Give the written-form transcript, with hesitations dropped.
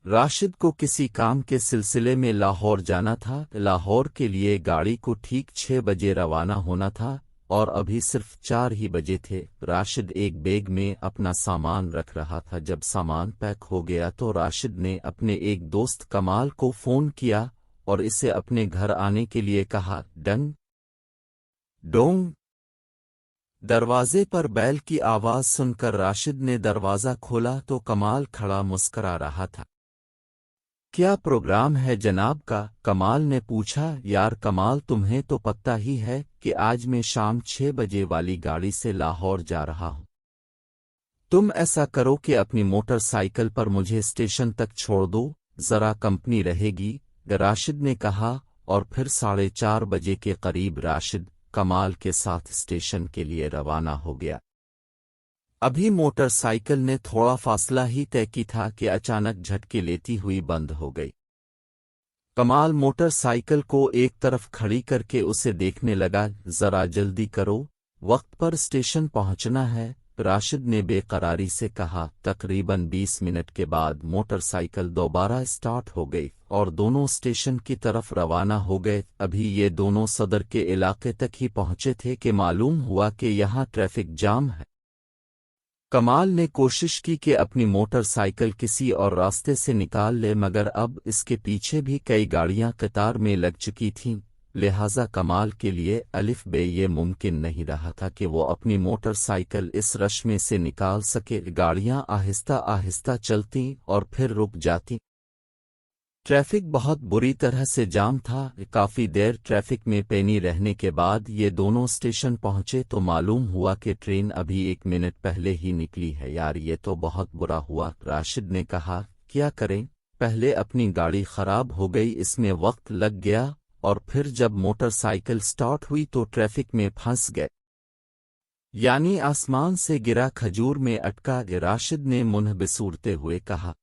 راشد کو کسی کام کے سلسلے میں لاہور جانا تھا۔ لاہور کے لیے گاڑی کو ٹھیک 6 بجے روانہ ہونا تھا اور ابھی صرف 4 ہی بجے تھے۔ راشد ایک بیگ میں اپنا سامان رکھ رہا تھا۔ جب سامان پیک ہو گیا تو راشد نے اپنے ایک دوست کمال کو فون کیا اور اسے اپنے گھر آنے کے لیے کہا۔ ڈنگ ڈونگ دروازے پر بیل کی آواز سن کر راشد نے دروازہ کھولا تو کمال کھڑا مسکرا رہا تھا۔ کیا پروگرام ہے جناب کا؟ کمال نے پوچھا۔ یار کمال، تمہیں تو پتہ ہی ہے کہ آج میں شام 6 بجے والی گاڑی سے لاہور جا رہا ہوں۔ تم ایسا کرو کہ اپنی موٹر سائیکل پر مجھے اسٹیشن تک چھوڑ دو، ذرا کمپنی رہے گی، راشد نے کہا، اور پھر 4:30 بجے کے قریب راشد کمال کے ساتھ اسٹیشن کے لیے روانہ ہو گیا۔ ابھی موٹر سائیکل نے تھوڑا فاصلہ ہی طے کی تھا کہ اچانک جھٹکے لیتی ہوئی بند ہو گئی۔ کمال موٹر سائیکل کو ایک طرف کھڑی کر کے اسے دیکھنے لگا۔ ذرا جلدی کرو، وقت پر اسٹیشن پہنچنا ہے، راشد نے بے قراری سے کہا۔ تقریباً 20 منٹ کے بعد موٹر سائیکل دوبارہ اسٹارٹ ہو گئی اور دونوں اسٹیشن کی طرف روانہ ہو گئے۔ ابھی یہ دونوں صدر کے علاقے تک ہی پہنچے تھے کہ معلوم ہوا کہ یہاں ٹریفک جام ہے۔ کمال نے کوشش کی کہ اپنی موٹر سائیکل کسی اور راستے سے نکال لے، مگر اب اس کے پیچھے بھی کئی گاڑیاں قطار میں لگ چکی تھیں، لہٰذا کمال کے لیے الف بے یہ ممکن نہیں رہا تھا کہ وہ اپنی موٹر سائیکل اس رش میں سے نکال سکے۔ گاڑیاں آہستہ آہستہ چلتیں اور پھر رک جاتیں۔ ٹریفک بہت بری طرح سے جام تھا۔ کافی دیر ٹریفک میں پینی رہنے کے بعد یہ دونوں اسٹیشن پہنچے تو معلوم ہوا کہ ٹرین ابھی 1 منٹ پہلے ہی نکلی ہے۔ یار یہ تو بہت برا ہوا، راشد نے کہا۔ کیا کریں، پہلے اپنی گاڑی خراب ہو گئی، اس میں وقت لگ گیا، اور پھر جب موٹر سائیکل سٹارٹ ہوئی تو ٹریفک میں پھنس گئے، یعنی آسمان سے گرا کھجور میں اٹکا، راشد نے منہ بسورتے ہوئے کہا۔